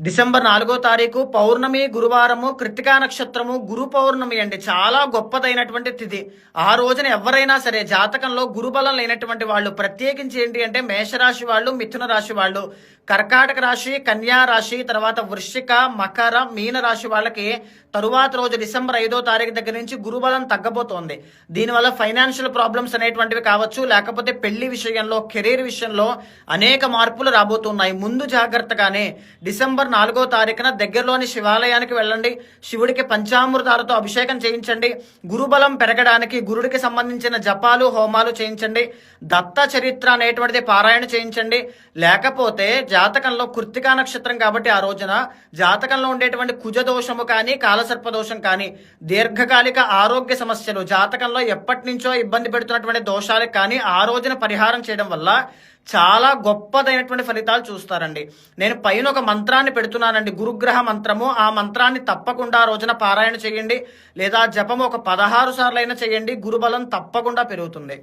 December 4వ తారీఖు పౌర్ణమి గురువారము కృత్తికా నక్షత్రము గురు పౌర్ణమి అండి. చాలా గొప్పదైనటువంటి తిథి. ఆ రోజున ఎవరైనా సరే జాతకంలో గురుబలం లేనటువంటి వాళ్ళు, ప్రత్యేకించి ఏంటి అంటే మేషరాశి వాళ్ళు, మిథున రాశి వాళ్ళు, కర్కాటక రాశి, కన్యా రాశి, తర్వాత వృశ్చిక, మకర, మీన రాశి వాళ్ళకి తరువాత రోజు డిసెంబర్ 5వ తారీఖు దగ్గర నుంచి గురుబలం తగ్గబోతోంది. దీనివల్ల ఫైనాన్షియల్ ప్రాబ్లమ్స్ అనేటువంటివి కావచ్చు, లేకపోతే పెళ్లి విషయంలో, కెరీర్ విషయంలో అనేక మార్పులు రాబోతున్నాయి. ముందు జాగ్రత్తగానే డిసెంబర్ 4వ తారీఖున దగ్గరలోని శివాలయానికి వెళ్ళండి. శివుడికి పంచామృతాలతో అభిషేకం చేయించండి. గురుబలం పెరగడానికి గురుడికి సంబంధించిన జపాలు, హోమాలు చేయించండి. దత్త చరిత్ర అనేటువంటిది పారాయణ చేయించండి. లేకపోతే జాతకంలో కృత్తికా నక్షత్రం కాబట్టి ఆ రోజున జాతకంలో ఉండేటువంటి కుజదోషము కానీ, కాలసర్పదోషం కానీ, దీర్ఘకాలిక ఆరోగ్య సమస్యలు, జాతకంలో ఎప్పటి నుంచో ఇబ్బంది పెడుతున్నటువంటి దోషాలకు కానీ ఆ రోజున పరిహారం చేయడం వల్ల చాలా గొప్పదైనటువంటి ఫలితాలు చూస్తారండి. నేను పైన ఒక మంత్రాన్ని పెడుతున్నానండి, గురుగ్రహ మంత్రము. ఆ మంత్రాన్ని తప్పకుండా ఆ రోజున పారాయణ చేయండి, లేదా జపము ఒక 16 సార్లు అయినా చేయండి. గురుబలం తప్పకుండా పెరుగుతుంది.